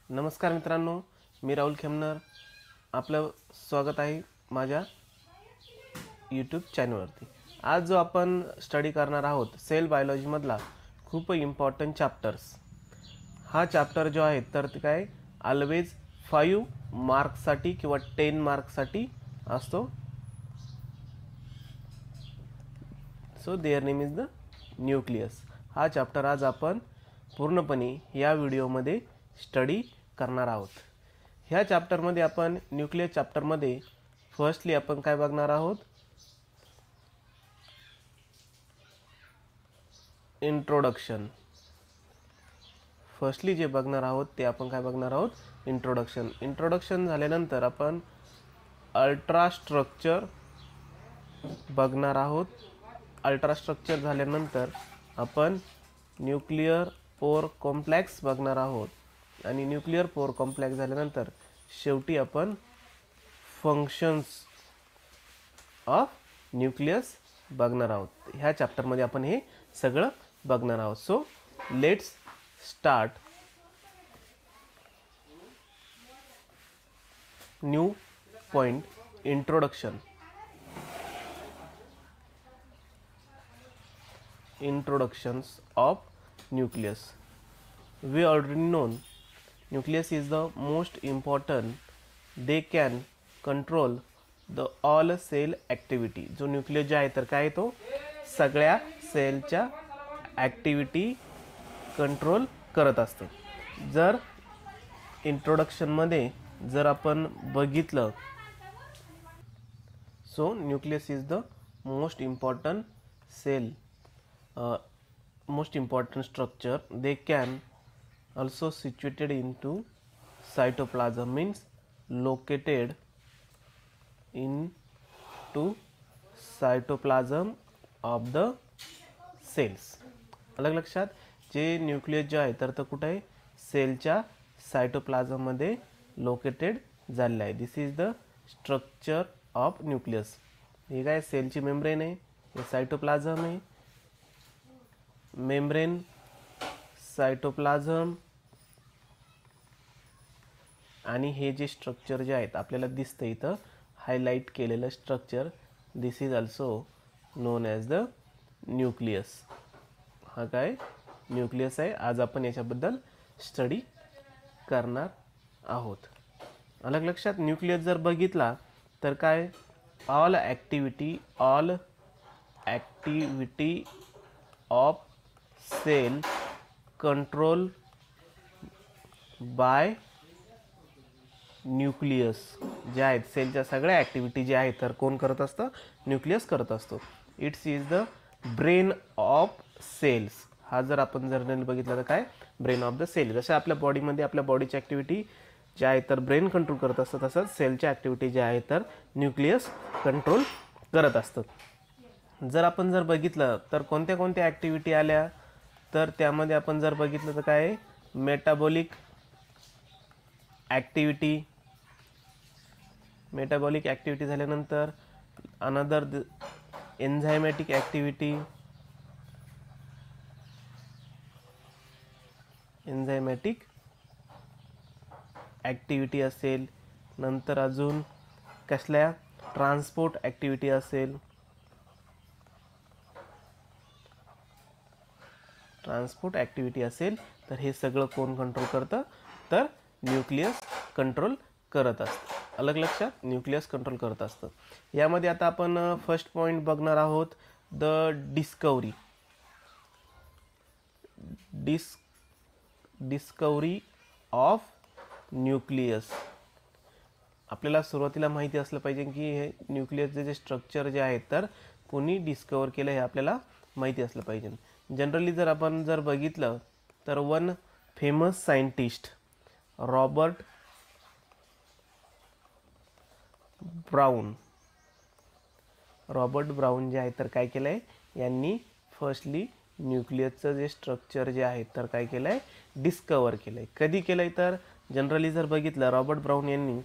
नमस्कार मित्रांनो, मी राहुल खेमनर. आपलं स्वागत आहे माझ्या यूट्यूब चॅनलवरती. आज जो आपण स्टडी करणार आहोत सेल बायोलॉजीमधला खूप इम्पॉर्टंट चॅप्टर्स. हा चॅप्टर जो आहे तर ते काय ऑलवेज 5 मार्क्ससाठी किंवा 10 मार्क्ससाठी असतो. So their name is the nucleus. हा चॅप्टर आज आपण पूर्णपणे या व्हिडिओमध्ये स्टडी करणार आहोत. ह्या चॅप्टरमध्ये आपण न्यूक्लियस चॅप्टरमध्ये फर्स्टली आपण काय बघणार आहोत, इंट्रोडक्शन. फर्स्टली जे बघणार आहोत ते आपण काय बघणार आहोत, इंट्रोडक्शन. इंट्रोडक्शन झाल्यानंतर आपण अल्ट्रास्ट्रक्चर बघणार आहोत. अल्ट्रास्ट्रक्चर झाल्यानंतर आपण न्यूक्लियर पोर कॉम्प्लेक्स बघणार आहोत आणि न्यूक्लियर पोर कॉम्प्लेक्स झाल्यानंतर शेवटी आपण फंक्शन्स ऑफ न्यूक्लियस बघणार आहोत. ह्या चॅप्टरमध्ये आपण हे सगळं बघणार आहोत. So let's start. New point, introduction. Introductions of nucleus. We already know nucleus is the most important. They can control the all cell activity. जो न्यूक्लियस जे आहे तर काय तो सगळ्या सेलच्या ॲक्टिव्हिटी कंट्रोल करत असतो. जर इंट्रोडक्शनमध्ये जर आपण बघितलं, so nucleus is the most important cell, most important structure. They can also situated into cytoplasm, means located into cytoplasm of the cells. अलग लक्षात, जे न्यूक्लियस जे आहे तर कुठे आहे, सेलच्या सायटोप्लाझममध्ये लोकेटेड झालेलं आहे. This is the structure of nucleus. हे काय सेलची मेम्ब्रेन आहे, हे सायटोप्लाझम आहे. मेम्ब्रेन, सायटोप्लाझम आणि हे जे स्ट्रक्चर जे आहेत आपल्याला दिसतं इथं हायलाइट केलेलं structure, this is also known as the nucleus. हा काय न्यूक्लियस आहे. आज आपण याच्याबद्दल स्टडी करणार आहोत. अलग लक्षात, न्यूक्लियस जर बघितला तर काय all activity of cell control by nucleus. जे आहेत सेलच्या सगळ्या ॲक्टिव्हिटी जे आहेत तर कोण करत असतं, न्यूक्लियस करत असतो. It's is the brain of cells. हा जर आपण जनरली बघितलं तर काय ब्रेन ऑफ द सेल. जसं आपल्या बॉडीमध्ये आपल्या बॉडीची ॲक्टिव्हिटी जे आहे तर ब्रेन कंट्रोल करत असतं, तसंच सेलच्या ॲक्टिव्हिटी जे आहे तर न्यूक्लियस कंट्रोल करत असतं. जर आपण जर बघितलं तर कोणत्या कोणत्या ॲक्टिव्हिटी आल्या, तर त्यामध्ये आपण जर बघितलं तर काय मेटाबॉलिक ॲक्टिव्हिटी. मेटाबॉलिक ॲक्टिव्हिटी झाल्यानंतर another enzymatic activity. Enzymatic activity असेल. नंतर अजून कसल्या ट्रान्सपोर्ट ॲक्टिव्हिटी असेल. ट्रान्सपोर्ट ॲक्टिव्हिटी असेल तर हे सगळं कोण कंट्रोल करतं, तर न्यूक्लियस कंट्रोल करत असतं. अलग लक्षात, न्यूक्लियस कंट्रोल करत असतं. यामध्ये आता आपण फर्स्ट पॉईंट बघणार आहोत, the discovery. Discovery of nucleus. आपल्याला सुरुवातीला माहिती असलं पाहिजे की हे न्यूक्लियसचे जे स्ट्रक्चर जे आहे तर कोणी डिस्कवर केलं हे आपल्याला माहिती असलं पाहिजे. जनरली जर आपण जर बघितलं तर one famous scientist Robert brown जे आहे तर काय केलं आहे, यांनी फर्स्टली न्यूक्लियसचं जे स्ट्रक्चर जे आहे तर काय केलं आहे, डिस्कवर केलं आहे. कधी केलं आहे तर जनरली जर बघितलं रॉबर्ट ब्राउन यांनी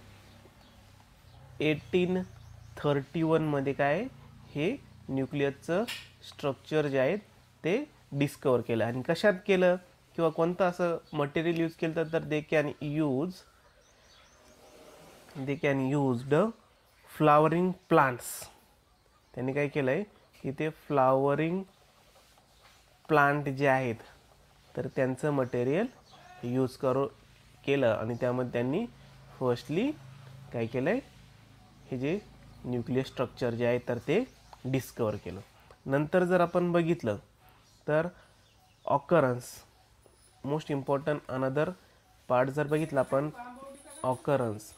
1831 मध्ये काय हे न्यूक्लियसचं स्ट्रक्चर जे आहे ते डिस्कवर केलं. आणि कशात केलं किंवा कोणतं असं मटेरियल यूज केलं तर they can used flowering plants. त्यांनी काय केलं आहे की ते फ्लावरिंग प्लांट जे आहेत तर त्यांचं मटेरियल यूज केलं आणि त्यामध्ये त्यांनी फर्स्टली काय केलं आहे, हे जे न्यूक्लियस स्ट्रक्चर जे आहे तर ते डिस्कवर केलं. नंतर जर आपण बघितलं तर occurrence, most important another part जर बघितला आपण, ऑकरन्स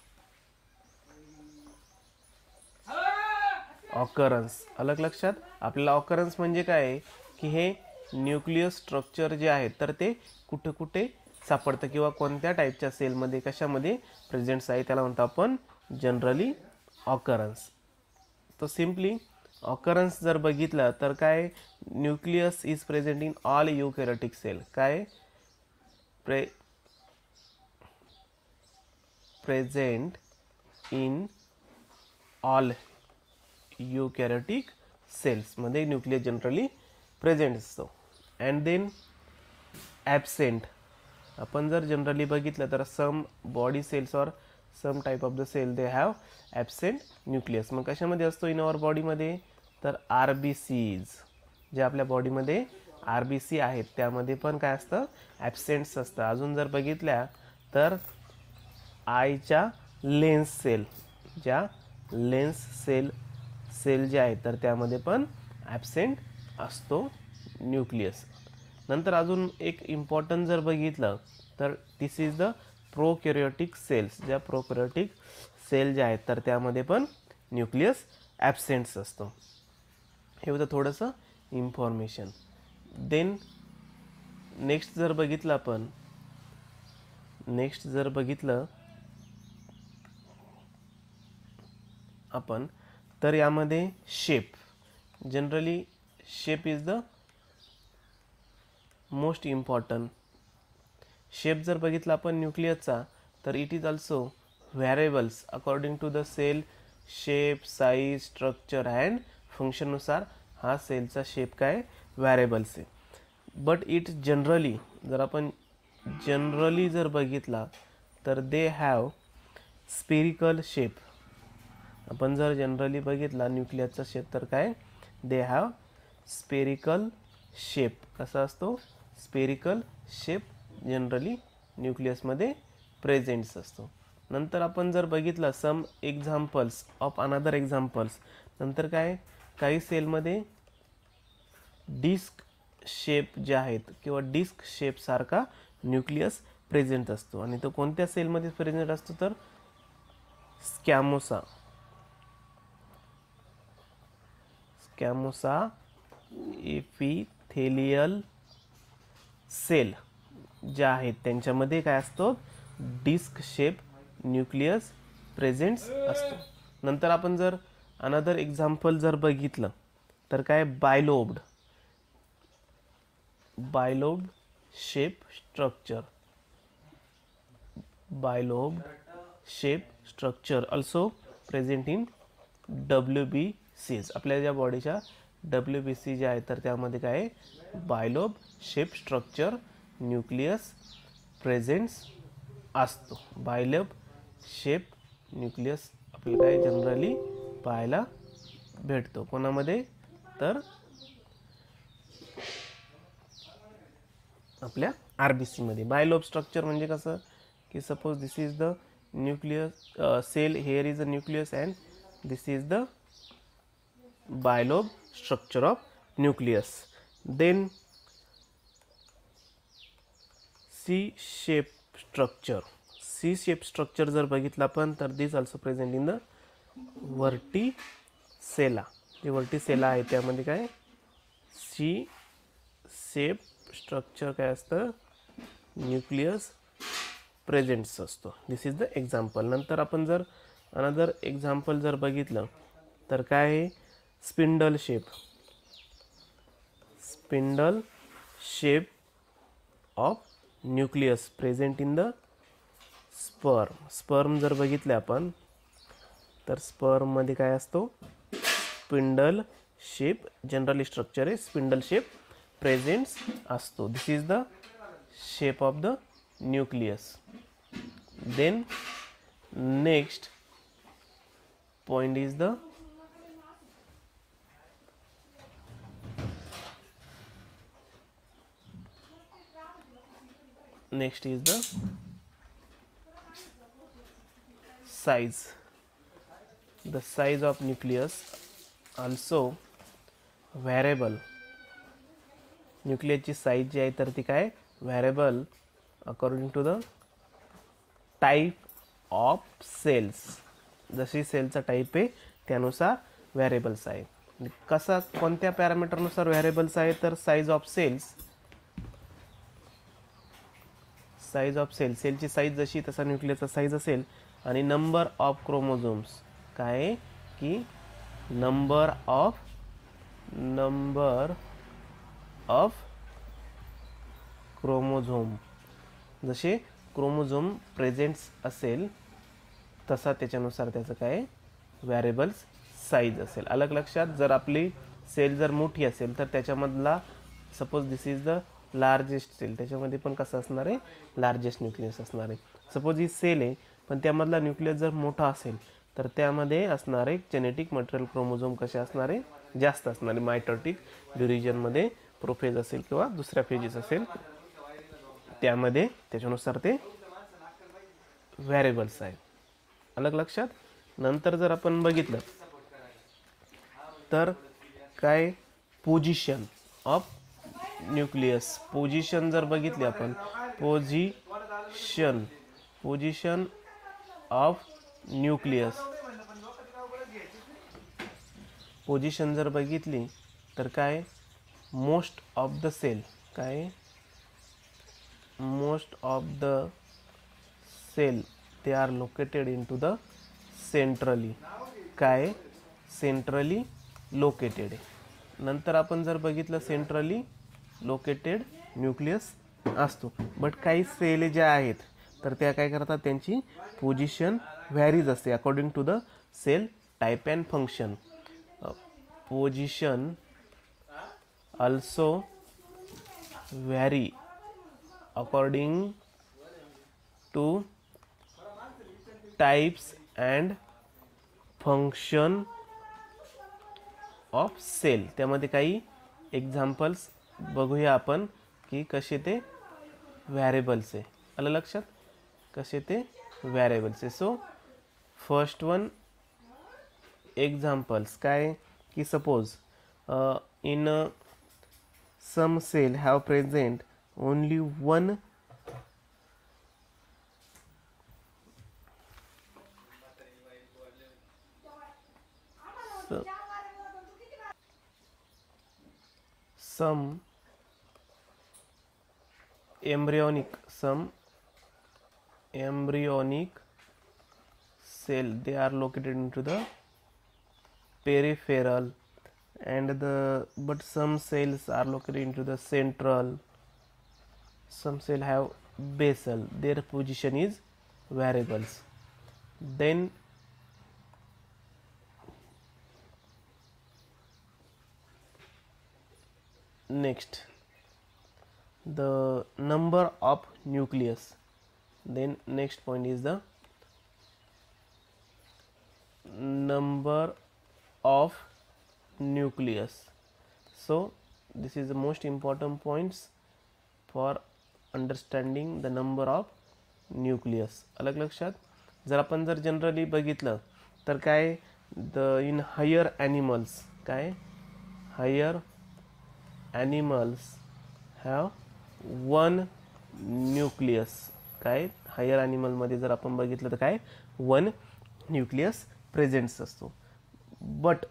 अलग लक्षात. आपल्याला ऑकरन्स म्हणजे काय आहे की हे न्यूक्लियस स्ट्रक्चर जे आहे तर ते कुठे कुठे सापडतं किंवा कोणत्या टाईपच्या सेलमध्ये कशामध्ये प्रेझेंट्स आहे, त्याला म्हणतो आपण जनरली ऑकरन्स. तो सिम्पली ऑकरन्स जर बघितलं तर काय, nucleus is present in all eukaryotic cell. काय present in all eukaryotic cells मध्ये न्यूक्लियस जनरली प्रेझेंट असतो. अँड देन ॲबसेंट, आपण जर जनरली बघितलं तर some body cells or some type of the cell they have absent nucleus. मग कशामध्ये असतो इन आवर बॉडीमध्ये, तर RBCs, जे आपल्या बॉडीमध्ये RBC आहेत त्यामध्ये पण काय असतं, ॲबसेंट्स असतं. अजून जर बघितल्या तर आयच्या लेन्स सेल, ज्या लेन्स सेल जे आहेत तर त्यामध्ये पण ॲबसेंट असतो न्यूक्लियस. नंतर अजून एक इम्पॉर्टंट जर बघितलं तर दिस इज द प्रोकॅरियोटिक सेल्स. ज्या प्रोकॅरियोटिक सेल ज्या आहेत तर त्यामध्ये पण न्यूक्लियस ॲबसेंट्स असतो. हे होतं थोडंसं इन्फॉर्मेशन. देन नेक्स्ट जर बघितलं आपण तर यामध्ये shape, generally shape is the most important. Shape जर बघितला आपण न्यूक्लियसचा तर it is also variables according to the cell shape, size, structure and फंक्शननुसार हा सेलचा शेप काय व्हॅरिएबल्स आहे. बट इट जनरली जर आपण जनरली जर बघितला तर दे हॅव स्पेरिकल शेप. आपण जर जनरली बघितला न्यूक्लियसचा शेप तर काय, दे हॅव स्पेरिकल शेप. कसा असतो, स्पेरिकल शेप जनरली न्यूक्लियसमध्ये प्रेझेंट्स असतो. नंतर आपण जर बघितलं some examples of another examples, नंतर काय, काही सेलमध्ये डिस्क शेप जे आहेत किंवा डिस्क शेप सारखा न्यूक्लियस प्रेझेंट असतो. आणि तो कोणत्या सेलमध्ये प्रेझेंट असतो तर स्कॅमोसा एपिथेलियल सेल ज्या आहेत त्यांच्यामध्ये काय असतो, डिस्क शेप न्यूक्लियस प्रेझेंट्स असतो. नंतर आपण जर अनदर एक्झाम्पल जर बघितलं तर काय, bilobed shape structure also present in WBCs. आपल्या ज्या बॉडीच्या WBC ज्या आहेत तर त्यामध्ये काय, bilobed shape structure nucleus presents असतो. बायलोब शेप न्यूक्लियस आपल्याला काय जनरली पाहायला भेटतो. कोणामध्ये तर आपल्या RBC मध्ये. बायलोब स्ट्रक्चर म्हणजे कसं की suppose this is the nucleus cell, here is a nucleus and this is the bilobe structure of nucleus. Then C shape structure जर बघितलं आपण तर this also present in the vorticella. जे vorticella आहे त्यामध्ये काय, सी शेप स्ट्रक्चर काय असतं, न्यूक्लियस प्रेझेंट्स असतो. This is the example. नंतर आपण जर अनदर एक्झाम्पल जर बघितलं तर काय आहे, spindle shape of nucleus present in the sperm जर बघितले आपण तर स्पर्ममध्ये काय असतो, स्पिंडल शेप जनरली स्ट्रक्चर आहे, स्पिंडल शेप प्रेझेंट्स असतो. This is the shape of the nucleus. Then next point is the size. The size of nucleus also variable. न्यूक्लियसची साईज जी आहे तर ती काय variable according to the type of cells. जशी सेलचा टाईप आहे त्यानुसार व्हेरिएबल्स आहे. कसा कोणत्या पॅरामीटरनुसार व्हेरिएबल्स आहे तर size of cells. Size of cell, सेलची साईज जशी तसा न्यूक्लियसचा साईज असेल. आणि नंबर ऑफ क्रोमोझोम्स काय की नंबर ऑफ क्रोमोझोम. जसे क्रोमोझोम प्रेझेंट्स असेल तसा त्याच्यानुसार त्याचं काय व्हेरिएबल्स साईज असेल. अलग लक्षात. जर आपली सेल जर मोठी असेल तर त्याच्यामधला suppose this is the largest cell, त्याच्यामध्ये पण कसं असणार आहे लार्जेस्ट न्यूक्लियस असणार आहे. सपोज ही सेल आहे पण त्यामधला न्यूक्लियस जर मोठा असेल तर त्यामध्ये असणारे जेनेटिक मटेरियल क्रोमोझोम कसे असणार आहे जास्त असणारे. मायटोटिक ड्युरेशनमध्ये प्रोफेज असेल किंवा दुसऱ्या फेजेस असेल त्यामध्ये त्याच्यानुसार ते व्हेरिएबल्स आहेत. अलग लक्षात. नंतर जर आपण बघितलं तर काय पोझिशन ऑफ न्यूक्लियस. पोझिशन जर बघितली आपण पोझिशन ऑफ न्यूक्लियस. पोझिशन जर बघितली तर काय मोस्ट ऑफ द सेल काय most of the cell they are located into the centrally काय सेंट्रली लोकेटेड. नंतर आपण जर बघितलं सेंट्रली लोकेटेड न्यूक्लियस असतो. बट काही सेल ज्या आहेत तर त्या काय करतात त्यांची पोझिशन व्हॅरीज असते according to the cell type and function. Position also vary according to types and function of cell. त्यामध्ये काही एक्झाम्पल्स बघूया आपण की कसे ते व्हेरिएबल्स आहे. आलं लक्षात कसे ते व्हेरिएबल्स आहे. सो फर्स्ट वन एक्झाम्पल्स काय की suppose in some cell have present only one some embryonic cell, they are located into the peripheral and but some cells are located into the central. Some cell have basal, their position is variables. Then next the number of nucleus. Then next point is the number of nucleus. So this is the most important points for understanding the number of nucleus. अलग लक्षात. जर आपण जर generally बघितलं तर काय the in higher animals काय higher animals have one nucleus. काय हायर ॲनिमलमध्ये जर आपण बघितलं तर काय वन न्यूक्लियस प्रेझेंट्स असतो. बट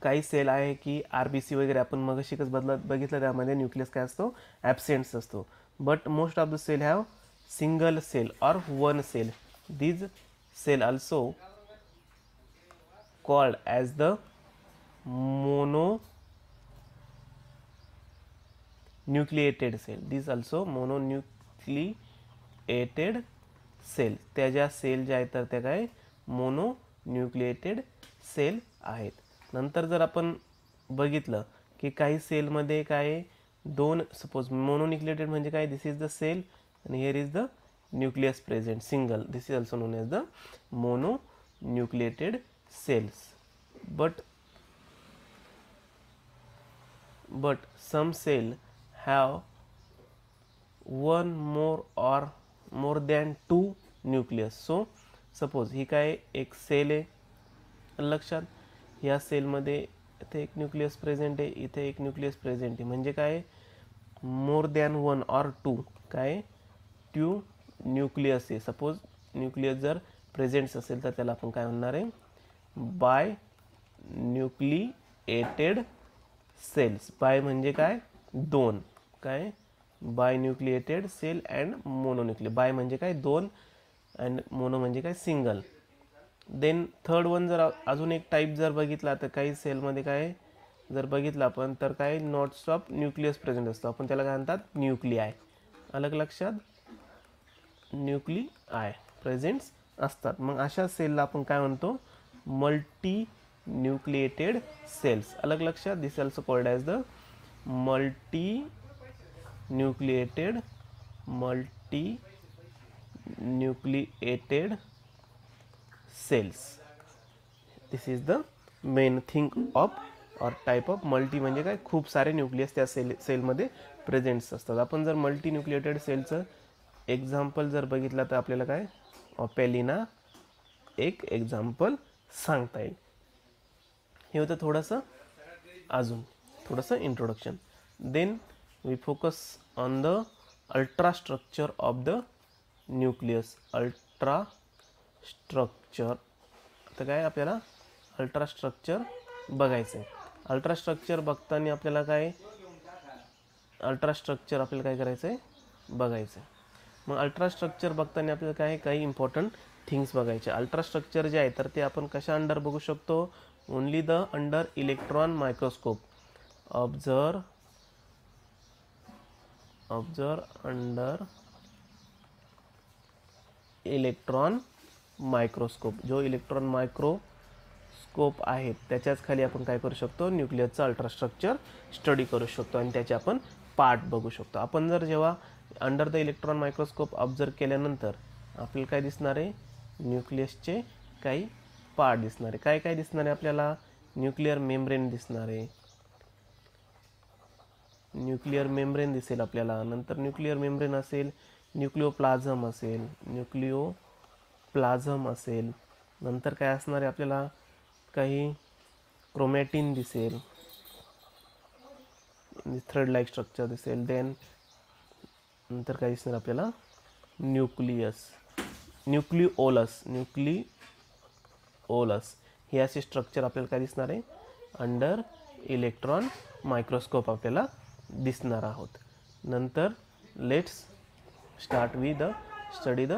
काही सेल आहे की RBC वगैरे आपण मग शिकच बघितलं त्यामध्ये न्यूक्लियस काय असतो ॲबसेंट्स असतो. But most of the cell have single cell or one cell. These cell also called as the mononucleated cell. These also mononucleated cell. त्या ज्या सेल ज्या आहेत तर त्या काय मोनोन्यूक्लिएटेड सेल आहेत. नंतर जर आपण बघितलं की काही सेलमध्ये काय दोन सपोज मोनोन्यूक्लिएटेड म्हणजे काय, दिस इज द सेल आणि here is the nucleus present single, this is also known as the mononucleated cells. But some cell have one or more than two nucleus. So suppose ही काय एक sale आहे, लक्षात या सेलमध्ये इथे एक nucleus present आहे, इथे एक न्यूक्लियस प्रेझेंट आहे, म्हणजे काय more than one or two काय टू न्यूक्लियस आहे. सपोज न्यूक्लियस जर प्रेझेंट्स असेल तर त्याला आपण काय म्हणणार आहे, बाय न्यूक्लिएटेड सेल्स. बाय म्हणजे काय दोन, काय binucleated cell and mononuclear. Bi म्हणजे काय दोन अँड मोनो म्हणजे काय सिंगल. देन थर्ड वन जर अजून एक टाईप जर बघितला तर काही सेलमध्ये काय जर बघितलं आपण तर काय नॉट्स ऑफ न्यूक्लियस प्रेझेंट असतो, आपण त्याला काय म्हणतात न्यूक्लिआय. अलग लक्षात, न्यूक्लिआय प्रेझेंट्स असतात. मग अशा सेलला आपण काय म्हणतो, मल्टी न्यूक्लिएटेड सेल्स. अलग लक्षात, this also called as the multi nucleated cells. This is the main thing of or type of multi म्हणजे काय खूप सारे न्यूक्लियस त्या सेलमध्ये प्रेझेंट्स असतात. आपण जर मल्टी न्यूक्लिएटेड सेलचं एक्झाम्पल जर बघितलं तर आपल्याला काय ऑपेलिना एक एक्झाम्पल सांगता येईल. हे होतं थोडंसं introduction. Then we focus on the ultra structure of the nucleus. Ultra structure, तर काय आपल्याला अल्ट्रा स्ट्रक्चर बघायचं आहे. अल्ट्रा स्ट्रक्चर बघताना आपल्याला काय करायचं आहे, बघायचं आहे. मग अल्ट्रा स्ट्रक्चर बघताना आपल्याला काय काही इम्पॉर्टंट थिंग्स बघायचे. अल्ट्रा स्ट्रक्चर जे आहे तर ते आपण कशा अंडर बघू शकतो, only the under electron microscope. Observe under electron microscope. जो इलेक्ट्रॉन मायक्रोस्कोप आहे त्याच्याच खाली आपण काय करू शकतो, न्यूक्लियसचं अल्ट्रास्ट्रक्चर स्टडी करू शकतो आणि त्याचे आपण पार्ट बघू शकतो. आपण जर जेव्हा under the electron microscope observe केल्यानंतर आपल्याला काय दिसणार आहे, न्यूक्लियसचे काही पार्ट दिसणार आहे. काय दिसणार आहे आपल्याला, न्यूक्लिअर मेम्ब्रेन दिसणार आहे, न्यूक्लिअर मेम्ब्रेन दिसेल आपल्याला. नंतर न्यूक्लिअर मेम्ब्रेन असेल, न्यूक्लिओप्लाझम असेल, नंतर काय असणार आहे आपल्याला, काही क्रोमॅटिन दिसेल, थ्रेड लाईक स्ट्रक्चर दिसेल. देन नंतर काय दिसणार आपल्याला, न्यूक्लिओलस हे असे स्ट्रक्चर आपल्याला काय दिसणार आहे, अंडर इलेक्ट्रॉन मायक्रोस्कोप आपल्याला दिसणार आहोत. नंतर let's start with the study the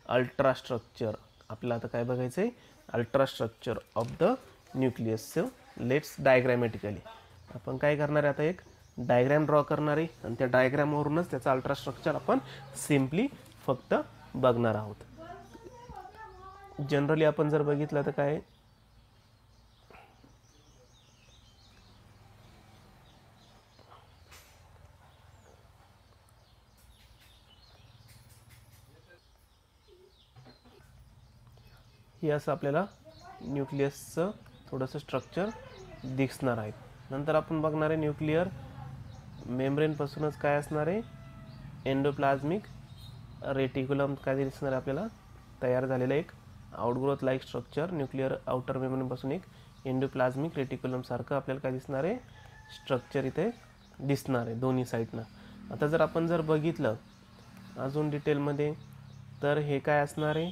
ultra structure. आपल्याला आता काय बघायचं आहे, ultra structure of the nucleus. Let's डायग्रॅमॅटिकली आपण काय करणार आहे, आता एक डायग्रॅम ड्रॉ करणार आहे आणि त्या डायग्रॅमवरूनच त्याचा अल्ट्रा स्ट्रक्चर आपण सिम्पली फक्त बघणार आहोत. जनरली आपण जर बघितलं तर काय हे असं आपल्याला न्यूक्लियसचं थोडंसं स्ट्रक्चर दिसणार आहे. नंतर आपण बघणार आहे न्यूक्लिअर मेम्ब्रेनपासूनच काय असणार आहे, एंडोप्लाझमिक रेटिक्युलम काय दिसणार आहे आपल्याला, तयार झालेलं एक outgrowth like structure. Nuclear outer मेम्ब्रेनपासून एक एंडोप्लाझमिक रेटिक्युलम सारखं आपल्याला काय दिसणार आहे, स्ट्रक्चर इथे दिसणार आहे दोन्ही साईडनं. आता जर आपण बघितलं अजून डिटेलमध्ये तर हे काय असणार आहे,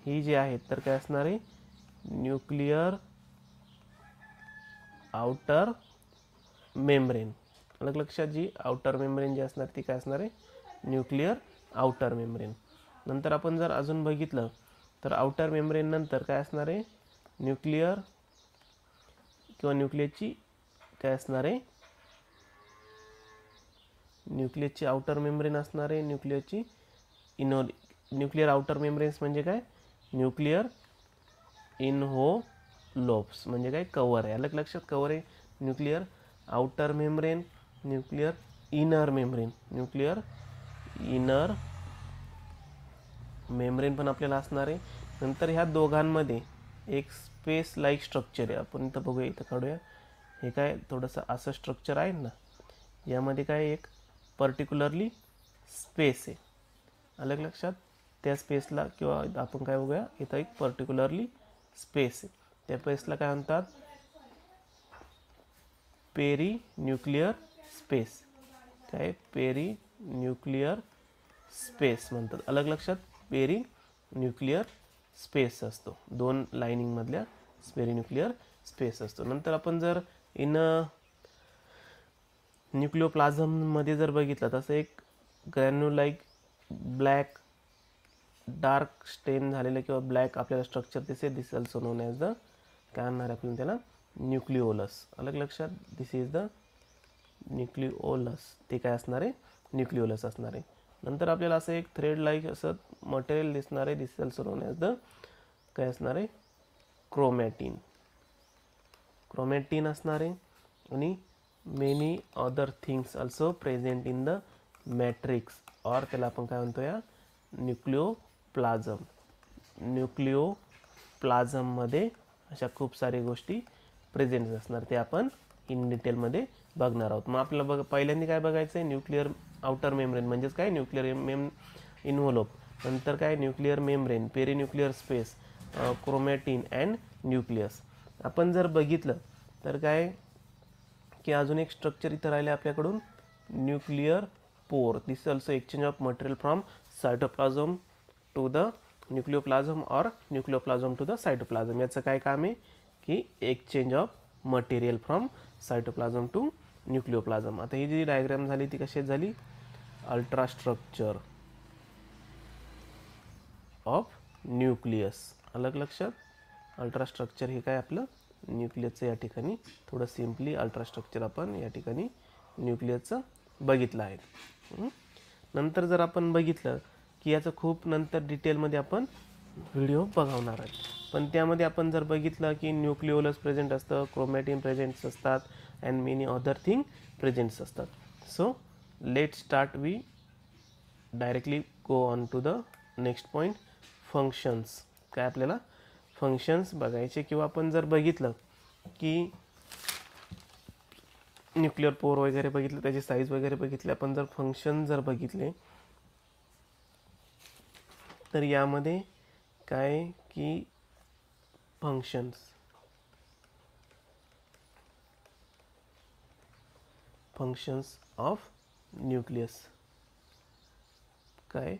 ही जी आहेत तर काय असणार आहे, न्यूक्लिअर आउटर मेम्ब्रेन. अलग लक्षात, जी आउटर मेम्ब्रेन जी असणार ती काय असणार आहे, न्यूक्लिअर आउटर मेम्ब्रेन. नंतर आपण जर अजून बघितलं तर आउटर मेम्ब्रेन नंतर काय असणार आहे, न्यूक्लिअर किंवा न्यूक्लियसची काय असणार आहे, न्यूक्लियसची आउटर मेम्ब्रेन असणार आहे, न्यूक्लियसची न्यूक्लिअर आउटर मेम्ब्रेन्स म्हणजे काय, न्यूक्लिअर इनव्हॉल्व्स म्हणजे काय, कवर आहे. अलग लक्षात, कवर आहे nuclear outer membrane, nuclear inner membrane, nuclear inner membrane पण आपल्याला असणार आहे. नंतर ह्या दोघांमध्ये एक स्पेस लाईक स्ट्रक्चर आहे. आपण इथं बघूया, इथं काढूया. हे काय थोडंसं असं स्ट्रक्चर आहे ना, यामध्ये काय एक पर्टिक्युलरली स्पेस आहे. अलग लक्षात, त्या स्पेसला किंवा आपण काय बघूया, इथं एक पर्टिक्युलरली स्पेस आहे. त्या स्पेसला काय म्हणतात, पेरी न्यूक्लिअर स्पेस. काय पेरी न्यूक्लिअर स्पेस म्हणतात. अलग लक्षात, पेरी न्यूक्लिअर स्पेस असतो, दोन लाइनिंग मधल्या पेरी न्यूक्लिअर स्पेस असतो. नंतर आपण जर इन न्यूक्लिओप्लाझम मध्ये जर बघितलं, तसं एक ग्रॅन्युलाइक ब्लॅक डार्क स्टेन झालेलं किंवा ब्लॅक आपल्याला स्ट्रक्चर दिसेल. ऑल्सो नोन ॲज द, काय म्हणणार आपल्याला त्याला, न्यूक्लिओलस. अलग लक्षात, दिस इज द न्यूक्लिओलस. ते काय असणार आहे, न्यूक्लिओलस असणार आहे. नंतर आपल्याला असं एक थ्रेड लाईक असं मटेरियल दिसणार आहे, this is also known as the, काय असणार आहे, क्रोमॅटिन. क्रोमॅटिन असणार आहे. आणि many other things also present in the matrix, और त्याला आपण काय म्हणतो, या न्यूक्लिओप्लाझम. न्यूक्लिओप्लाझममध्ये अशा खूप साऱ्या गोष्टी प्रेझेंट असणार, ते आपण इन डिटेलमध्ये बघणार आहोत. मग आपल्याला पहिल्यांदा काय बघायचं आहे, न्यूक्लिअर आउटर मेम्ब्रेन म्हणजेच काय, न्यूक्लिअर इन्व्हॉल्व. नंतर काय, nuclear membrane, perinuclear space, chromatin and nucleus. आपण जर बघितलं तर काय की अजून एक स्ट्रक्चर इथं राहिले आपल्याकडून, nuclear pore. This is also exchange of material from cytoplasm to the nucleoplasm और न्यूक्लिओप्लाझम टू द सायटोप्लाझम. याचं काय काम आहे की exchange of material from cytoplasm to nucleoplasm. आता ही जी डायग्राम झाली ती कशी झाली, अल्ट्रा स्ट्रक्चर ऑफ न्यूक्लियस. अलग लक्षात, अल्ट्रा स्ट्रक्चर हे काय आपलं न्यूक्लियसचं या ठिकाणी थोडं सिम्पली अल्ट्रा स्ट्रक्चर आपण या ठिकाणी न्यूक्लियसचं बघितलं आहे. नंतर जर आपण बघितलं की याचं खूप नंतर डिटेलमध्ये आपण व्हिडिओ बघवणार आहे. पण त्यामध्ये आपण जर बघितलं की न्यूक्लिओलस प्रेझेंट असतं, क्रोमॅटिन प्रेझेंट्स असतात and many other thing presents असतात. So let start, we directly go on to the next point, functions. काय आपल्याला फंक्शन्स बघायचे, किंवा आपण जर बघितलं की न्यूक्लिअर पोर वगैरे बघितलं, त्याची साईज वगैरे बघितली, आपण जर फंक्शन जर बघितले तर यामध्ये काय की फंक्शन्स ऑफ न्यूक्लियस. काय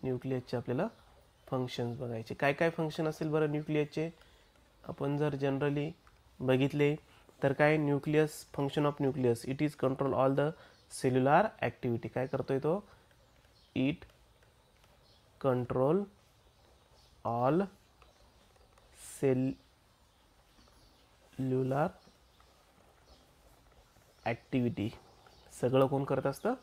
न्यूक्लियसचे आपल्याला फंक्शन्स बघायचे. काय काय फंक्शन असेल बरं न्यूक्लियसचे, आपण जर जनरली बघितले तर काय, nucleus, function of nucleus, it is control all the cellular activity. काय करतोय तो, it control all cellular activity. सगळं कोण करत असतं,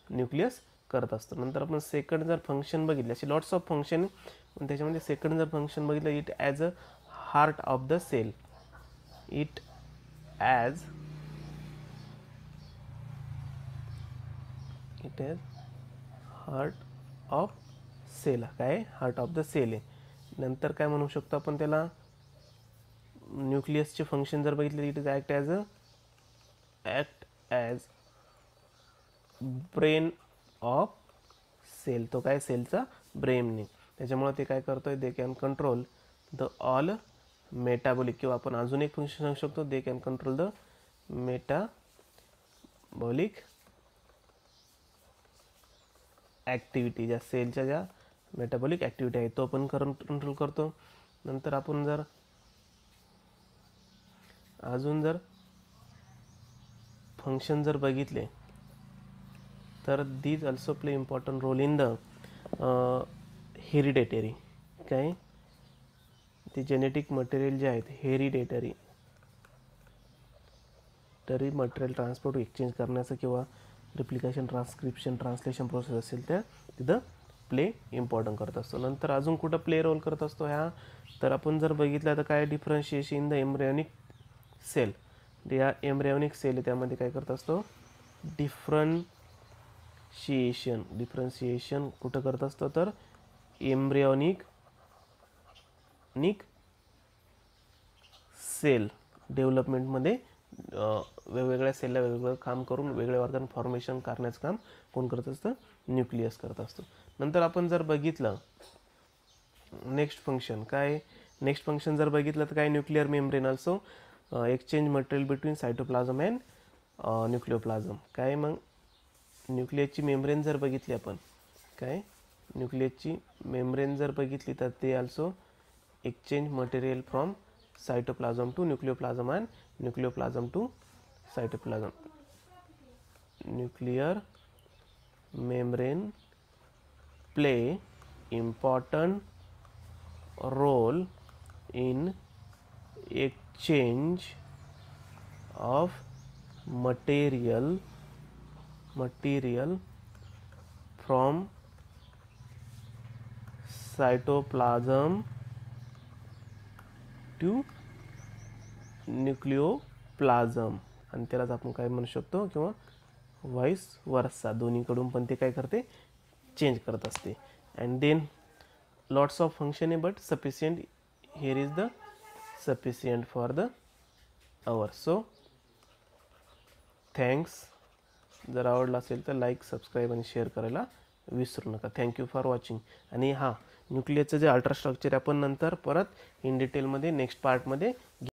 न्यूक्लियस करत असतं. नंतर आपण सेकंड जर फंक्शन बघितले, असे लॉट्स ऑफ फंक्शन, त्याच्यामध्ये सेकंड जर फंक्शन बघितलं, it as a heart of the cell. It as heart of cell. काय, हार्ट ऑफ द सेल आहे. नंतर काय म्हणू शकतो आपण त्याला, न्यूक्लियसचे फंक्शन जर बघितले, it is act as brain of cell. तो काय, सेलचा ब्रेनने. त्याच्यामुळे ते काय करतोय, they can control the all metabolic, किंवा आपण अजून एक फंक्शन सांगू शकतो, they can control the metabolic activity. ज्या सेलच्या ज्या मेटाबॉलिक ॲक्टिव्हिटी आहे तो पण कंट्रोल करतो. नंतर आपण जर अजून जर फंक्शन जर बघितले तर these also play important role in the hereditary. काय, ते जेनेटिक मटेरियल जे आहेत, हेरिडेटरी मटेरियल ट्रान्सपोर्ट एक्सचेंज करण्याचं किंवा रिप्लिकेशन, ट्रान्सक्रिप्शन, ट्रान्सलेशन प्रोसेस असेल त्या तिथं प्ले इम्पॉर्टंट करत असतो. नंतर अजून कुठं प्ले रोल करत असतो ह्या, तर आपण जर बघितलं तर काय, differentiation in the embryonic cell. या एम्ब्रियोनिक सेल त्यामध्ये काय करत असतो, डिफरन्शिएशन कुठं करत असतं तर एम्ब्रियॉनिक सेल डेव्हलपमेंटमध्ये वेगवेगळ्या सेलला वेगवेगळं काम करून वेगळे ऑर्गन फॉर्मेशन करण्याचं काम कोण करत असतं, न्यूक्लियस करत असतो. नंतर आपण जर बघितलं नेक्स्ट फंक्शन काय, नेक्स्ट फंक्शन जर बघितलं तर काय, nuclear membrane also exchange material between cytoplasm and nucleoplasm. काय मग न्यूक्लियसची मेम्ब्रेन जर बघितली आपण, काय न्यूक्लियसची मेम्ब्रेन जर बघितली तर ते also exchange material from cytoplasm to nucleoplasm and nucleoplasm to cytoplasm. Nuclear membrane play important role in exchange of material from cytoplasm to nucleoplasm. आणि त्यालाच आपण काय म्हणू शकतो किंवा व्हाईस वर्सा, दोन्हीकडून पण ते काय करते, चेंज करत असते. And then lots of function आहे but sufficient, here is the sufficient for the hour. So thanks. जर आवडलं असेल तर लाईक, सबस्क्राईब आणि शेअर करायला विसरू नका. Thank you for watching. आणि हां, न्यूक्लियसचं जे अल्ट्रास्ट्रक्चर आपण नंतर परत इन डिटेलमध्ये नेक्स्ट पार्टमध्ये